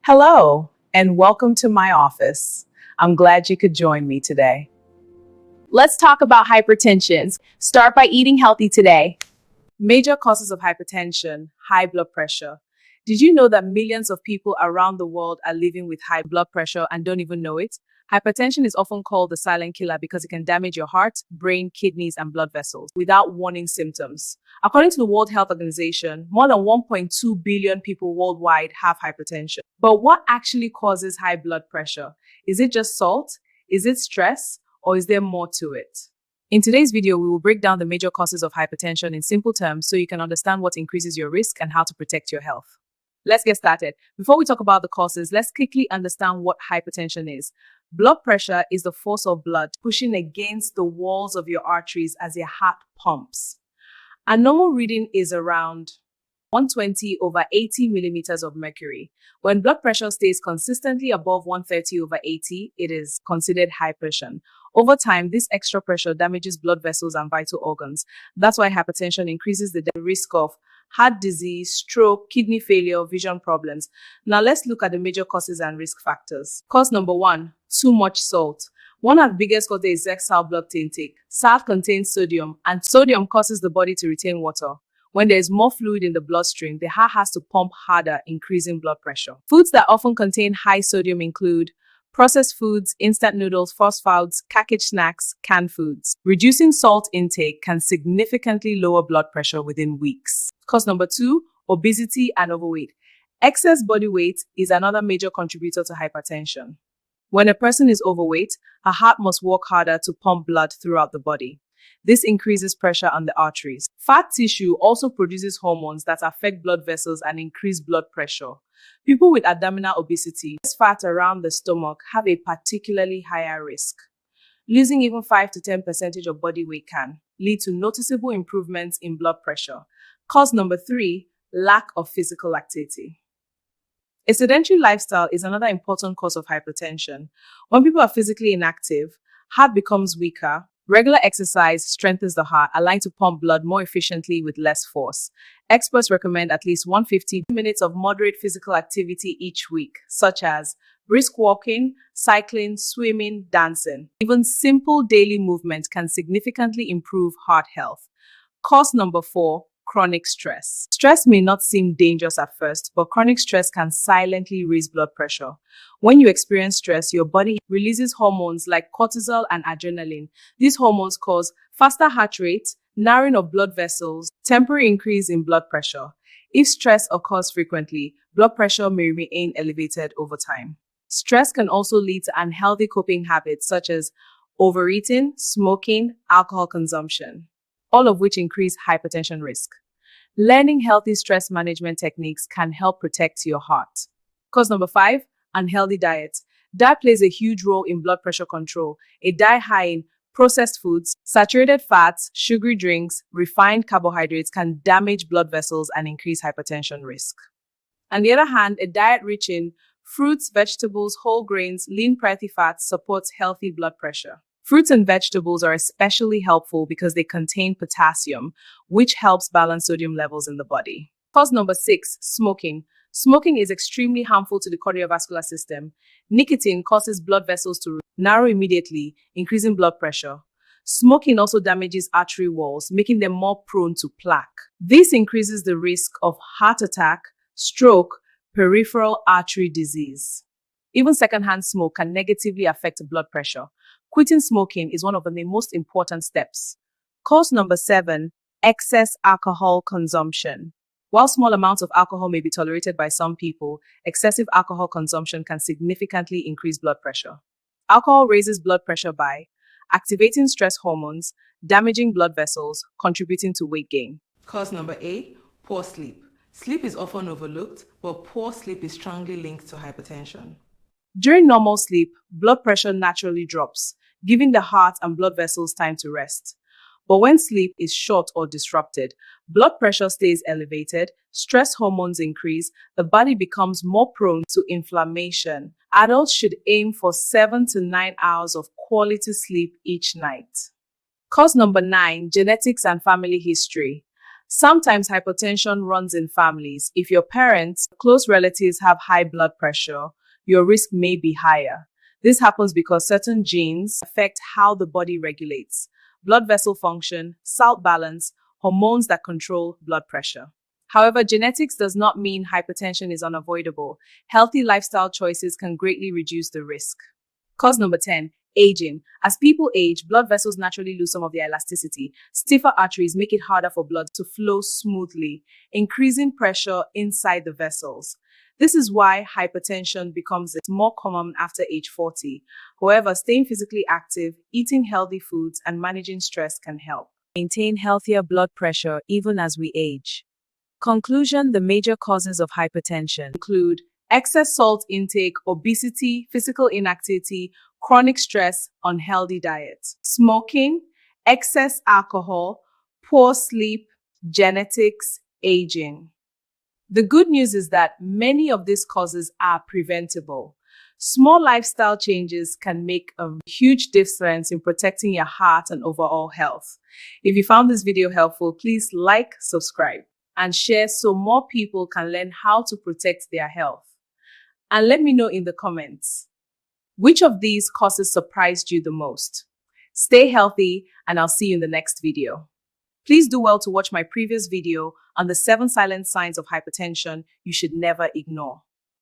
Hello, and welcome to my office. I'm glad you could join me today. Let's talk about hypertension. Start by eating healthy today. Major causes of hypertension, high blood pressure. Did you know that millions of people around the world are living with high blood pressure and don't even know it? Hypertension is often called the silent killer because it can damage your heart, brain, kidneys, and blood vessels without warning symptoms. According to the World Health Organization, more than 1.2 billion people worldwide have hypertension. But what actually causes high blood pressure? Is it just salt? Is it stress? Or is there more to it? In today's video, we will break down the major causes of hypertension in simple terms so you can understand what increases your risk and how to protect your health. Let's get started. Before we talk about the causes, let's quickly understand what hypertension is. Blood pressure is the force of blood pushing against the walls of your arteries as your heart pumps. A normal reading is around 120 over 80 millimeters of mercury. When blood pressure stays consistently above 130 over 80, it is considered hypertension. Over time, this extra pressure damages blood vessels and vital organs. That's why hypertension increases the risk of heart disease, stroke, kidney failure, vision problems. Now let's look at the major causes and risk factors. Cause number one, too much salt. One of the biggest causes is excess blood intake. Salt contains sodium, and sodium causes the body to retain water. When there is more fluid in the bloodstream, the heart has to pump harder, increasing blood pressure. Foods that often contain high sodium include processed foods, instant noodles, fast foods, packaged snacks, canned foods. Reducing salt intake can significantly lower blood pressure within weeks. Cause number two, obesity and overweight. Excess body weight is another major contributor to hypertension. When a person is overweight, her heart must work harder to pump blood throughout the body. This increases pressure on the arteries. Fat tissue also produces hormones that affect blood vessels and increase blood pressure. People with abdominal obesity, fat around the stomach, have a particularly higher risk. Losing even 5 to 10% of body weight can lead to noticeable improvements in blood pressure. Cause number three, lack of physical activity. A sedentary lifestyle is another important cause of hypertension. When people are physically inactive, heart becomes weaker. Regular exercise strengthens the heart, allowing to pump blood more efficiently with less force. Experts recommend at least 150 minutes of moderate physical activity each week, such as brisk walking, cycling, swimming, dancing. Even simple daily movement can significantly improve heart health. Cause number four, chronic stress. Stress may not seem dangerous at first, but chronic stress can silently raise blood pressure. When you experience stress, your body releases hormones like cortisol and adrenaline. These hormones cause faster heart rate, narrowing of blood vessels, temporary increase in blood pressure. If stress occurs frequently, blood pressure may remain elevated over time. Stress can also lead to unhealthy coping habits such as overeating, smoking, alcohol consumption, all of which increase hypertension risk. Learning healthy stress management techniques can help protect your heart. Cause number five, unhealthy diet. Diet plays a huge role in blood pressure control. A diet high in processed foods, saturated fats, sugary drinks, refined carbohydrates can damage blood vessels and increase hypertension risk. On the other hand, a diet rich in fruits, vegetables, whole grains, lean healthy fats supports healthy blood pressure. Fruits and vegetables are especially helpful because they contain potassium, which helps balance sodium levels in the body. Cause number six, smoking. Smoking is extremely harmful to the cardiovascular system. Nicotine causes blood vessels to narrow immediately, increasing blood pressure. Smoking also damages artery walls, making them more prone to plaque. This increases the risk of heart attack, stroke, peripheral artery disease. Even secondhand smoke can negatively affect blood pressure. Quitting smoking is one of the most important steps. Cause number seven, excess alcohol consumption. While small amounts of alcohol may be tolerated by some people, excessive alcohol consumption can significantly increase blood pressure. Alcohol raises blood pressure by activating stress hormones, damaging blood vessels, contributing to weight gain. Cause number eight, poor sleep. Sleep is often overlooked, but poor sleep is strongly linked to hypertension. During normal sleep, blood pressure naturally drops, giving the heart and blood vessels time to rest. But when sleep is short or disrupted, blood pressure stays elevated, stress hormones increase, the body becomes more prone to inflammation. Adults should aim for 7 to 9 hours of quality sleep each night. Cause number nine, genetics and family history. Sometimes hypertension runs in families. If your parents, close relatives have high blood pressure, your risk may be higher. This happens because certain genes affect how the body regulates blood vessel function, salt balance, hormones that control blood pressure. However, genetics does not mean hypertension is unavoidable. Healthy lifestyle choices can greatly reduce the risk. Cause number 10, aging. As people age, blood vessels naturally lose some of their elasticity. Stiffer arteries make it harder for blood to flow smoothly, increasing pressure inside the vessels. This is why hypertension becomes more common after age 40. However, staying physically active, eating healthy foods, and managing stress can help maintain healthier blood pressure even as we age. Conclusion: the major causes of hypertension include excess salt intake, obesity, physical inactivity, chronic stress, unhealthy diet, smoking, excess alcohol, poor sleep, genetics, aging. The good news is that many of these causes are preventable. Small lifestyle changes can make a huge difference in protecting your heart and overall health. If you found this video helpful, please like, subscribe, and share so more people can learn how to protect their health. And let me know in the comments, which of these causes surprised you the most? Stay healthy, and I'll see you in the next video. Please do well to watch my previous video on the 7 silent signs of hypertension you should never ignore.